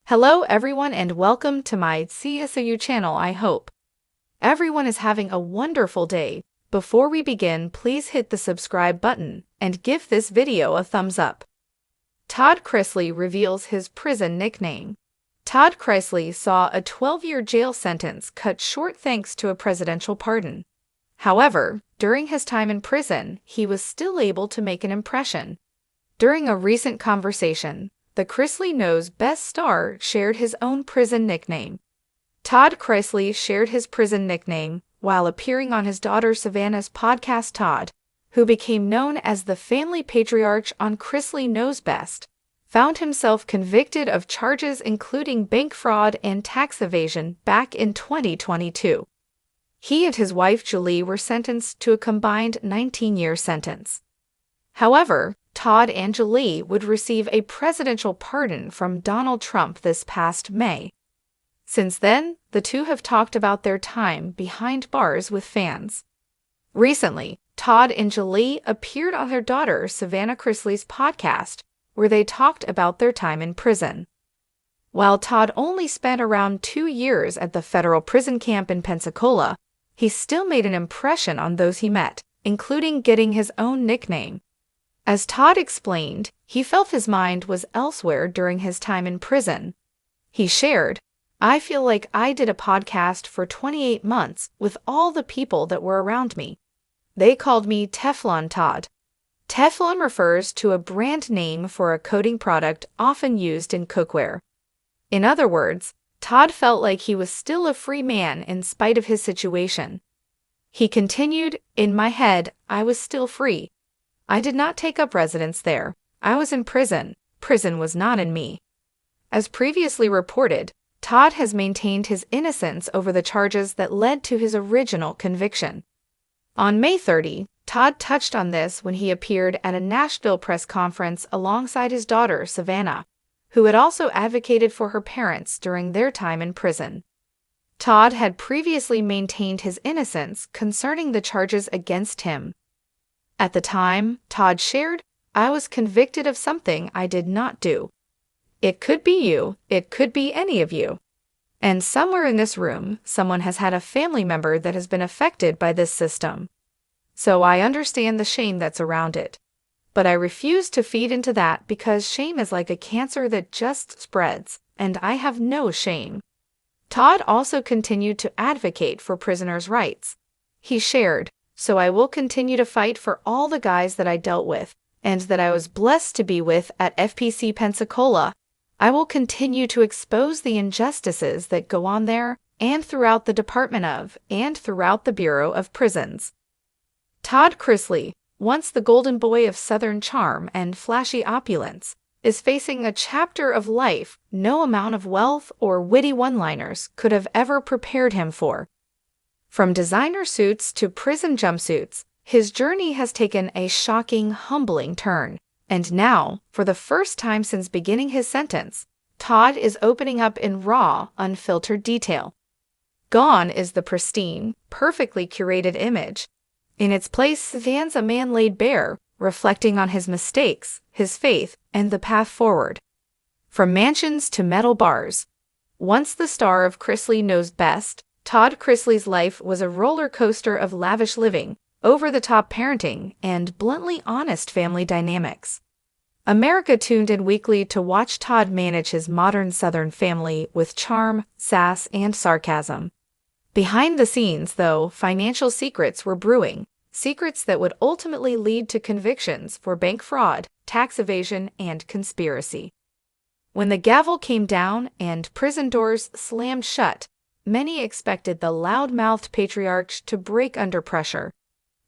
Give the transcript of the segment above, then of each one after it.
Hello everyone and welcome to my CSOU channel. I hope everyone is having a wonderful day. Before we begin, please hit the subscribe button and give this video a thumbs up. Todd Chrisley reveals his prison nickname. Todd Chrisley saw a 12-year jail sentence cut short thanks to a presidential pardon. However, during his time in prison, he was still able to make an impression. During a recent conversation, the Chrisley Knows Best star shared his own prison nickname. Todd Chrisley shared his prison nickname while appearing on his daughter Savannah's podcast. Todd, who became known as the family patriarch on Chrisley Knows Best, found himself convicted of charges including bank fraud and tax evasion back in 2022. He and his wife Julie were sentenced to a combined 19-year sentence. However, Todd and Julie would receive a presidential pardon from Donald Trump this past May. Since then, the two have talked about their time behind bars with fans. Recently, Todd and Julie appeared on their daughter Savannah Chrisley's podcast, where they talked about their time in prison. While Todd only spent around 2 years at the federal prison camp in Pensacola, he still made an impression on those he met, including getting his own nickname. As Todd explained, he felt his mind was elsewhere during his time in prison. He shared, "I feel like I did a podcast for 28 months with all the people that were around me. They called me Teflon Todd." Teflon refers to a brand name for a coating product often used in cookware. In other words, Todd felt like he was still a free man in spite of his situation. He continued, "In my head, I was still free. I did not take up residence there. I was in prison. Prison was not in me." As previously reported, Todd has maintained his innocence over the charges that led to his original conviction. On May 30, Todd touched on this when he appeared at a Nashville press conference alongside his daughter Savannah, who had also advocated for her parents during their time in prison. Todd had previously maintained his innocence concerning the charges against him. At the time, Todd shared, "I was convicted of something I did not do. It could be you, it could be any of you. And somewhere in this room, someone has had a family member that has been affected by this system. So I understand the shame that's around it. But I refuse to feed into that because shame is like a cancer that just spreads, and I have no shame." Todd also continued to advocate for prisoners' rights. He shared, "So I will continue to fight for all the guys that I dealt with, and that I was blessed to be with at FPC Pensacola. I will continue to expose the injustices that go on there and throughout the Department of and throughout the Bureau of Prisons." Todd Chrisley, once the golden boy of Southern charm and flashy opulence, is facing a chapter of life no amount of wealth or witty one-liners could have ever prepared him for. From designer suits to prison jumpsuits, his journey has taken a shocking, humbling turn. And now, for the first time since beginning his sentence, Todd is opening up in raw, unfiltered detail. Gone is the pristine, perfectly curated image. In its place stands a man laid bare, reflecting on his mistakes, his faith, and the path forward. From mansions to metal bars. Once the star of Chrisley Knows Best, Todd Chrisley's life was a roller coaster of lavish living, over-the-top parenting, and bluntly honest family dynamics. America tuned in weekly to watch Todd manage his modern Southern family with charm, sass, and sarcasm. Behind the scenes, though, financial secrets were brewing, secrets that would ultimately lead to convictions for bank fraud, tax evasion, and conspiracy. When the gavel came down and prison doors slammed shut, many expected the loud-mouthed patriarch to break under pressure.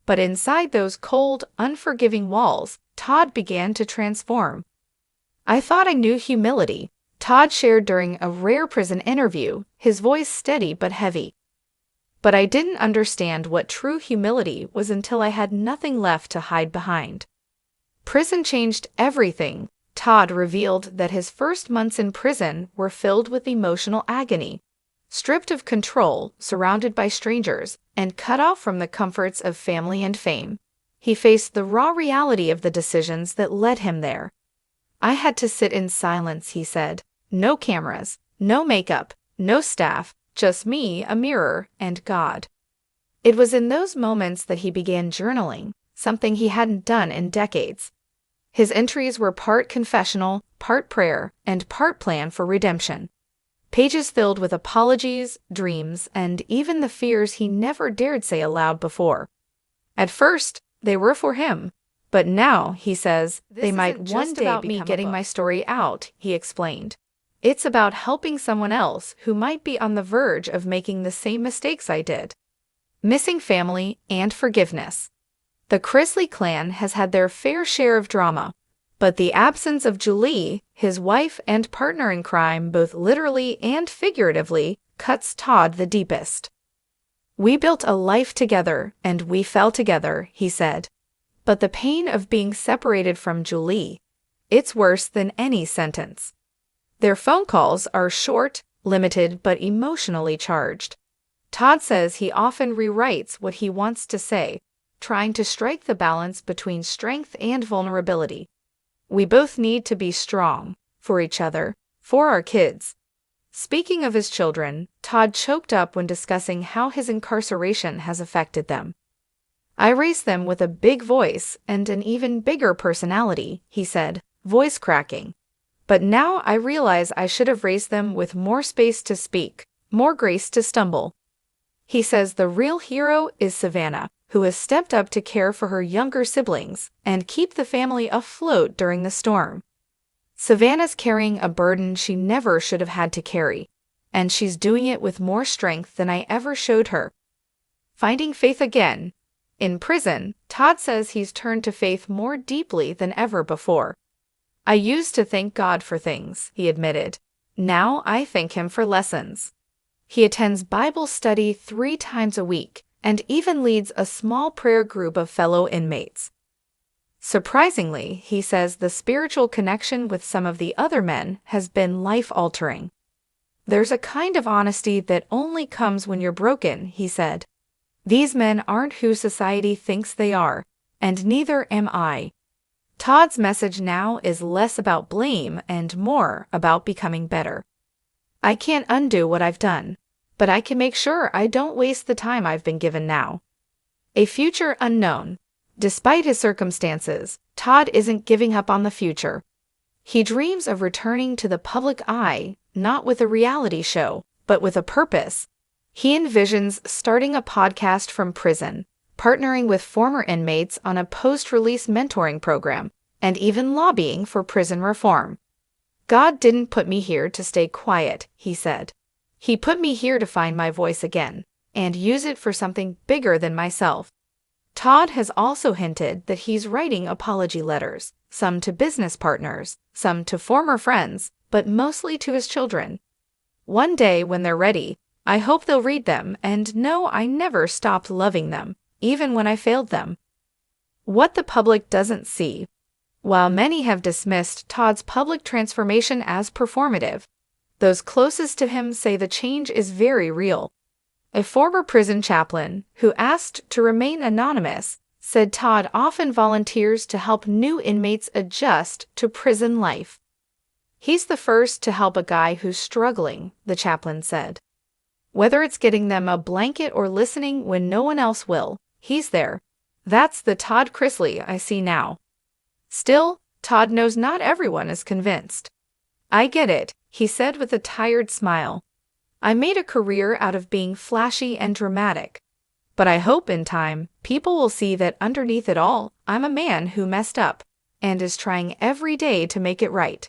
But inside those cold, unforgiving walls, Todd began to transform. "I thought I knew humility," Todd shared during a rare prison interview, his voice steady but heavy. "But I didn't understand what true humility was until I had nothing left to hide behind." Prison changed everything. Todd revealed that his first months in prison were filled with emotional agony. Stripped of control, surrounded by strangers, and cut off from the comforts of family and fame, he faced the raw reality of the decisions that led him there. "I had to sit in silence," he said, No cameras, no makeup, no staff, just me, a mirror, and God. It was in those moments that he began journaling, something he hadn't done in decades. His entries were part confessional, part prayer, and part plan for redemption. Pages filled with apologies, dreams, and even the fears he never dared say aloud before. At first, they were for him, but now, he says, they might one day become me getting my story out, he explained. It's about helping someone else who might be on the verge of making the same mistakes I did. Missing family and forgiveness. The Chrisley clan has had their fair share of drama, but the absence of Julie, his wife and partner in crime both literally and figuratively, cuts Todd the deepest. We built a life together and we fell together, he said. But the pain of being separated from Julie, it's worse than any sentence. Their phone calls are short, limited, but emotionally charged. Todd says he often rewrites what he wants to say, trying to strike the balance between strength and vulnerability. We both need to be strong, for each other, for our kids. Speaking of his children, Todd choked up when discussing how his incarceration has affected them. I raised them with a big voice and an even bigger personality, he said, voice cracking. But now I realize I should have raised them with more space to speak, more grace to stumble. He says the real hero is Savannah, who has stepped up to care for her younger siblings and keep the family afloat during the storm. Savannah's carrying a burden she never should have had to carry, and she's doing it with more strength than I ever showed her. Finding faith again. In prison, Todd says he's turned to faith more deeply than ever before. I used to thank God for things, he admitted. Now I thank him for lessons. He attends Bible study 3 times a week and even leads a small prayer group of fellow inmates. Surprisingly, he says the spiritual connection with some of the other men has been life-altering. There's a kind of honesty that only comes when you're broken, he said. These men aren't who society thinks they are, and neither am I. Todd's message now is less about blame and more about becoming better. I can't undo what I've done, but I can make sure I don't waste the time I've been given now. A future unknown. Despite his circumstances, Todd isn't giving up on the future. He dreams of returning to the public eye, not with a reality show, but with a purpose. He envisions starting a podcast from prison, partnering with former inmates on a post-release mentoring program, and even lobbying for prison reform. God didn't put me here to stay quiet, he said. He put me here to find my voice again, and use it for something bigger than myself. Todd has also hinted that he's writing apology letters, some to business partners, some to former friends, but mostly to his children. One day when they're ready, I hope they'll read them and know I never stopped loving them, even when I failed them. What the public doesn't see. While many have dismissed Todd's public transformation as performative, those closest to him say the change is very real. A former prison chaplain, who asked to remain anonymous, said Todd often volunteers to help new inmates adjust to prison life. He's the first to help a guy who's struggling, the chaplain said. Whether it's getting them a blanket or listening when no one else will, he's there. That's the Todd Chrisley I see now. Still, Todd knows not everyone is convinced. I get it, he said with a tired smile. I made a career out of being flashy and dramatic. But I hope in time, people will see that underneath it all, I'm a man who messed up and is trying every day to make it right.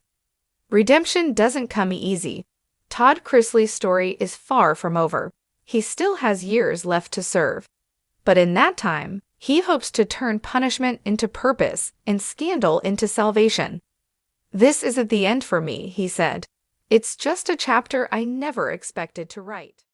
Redemption doesn't come easy. Todd Chrisley's story is far from over. He still has years left to serve. But in that time, he hopes to turn punishment into purpose and scandal into salvation. This isn't the end for me, he said. It's just a chapter I never expected to write.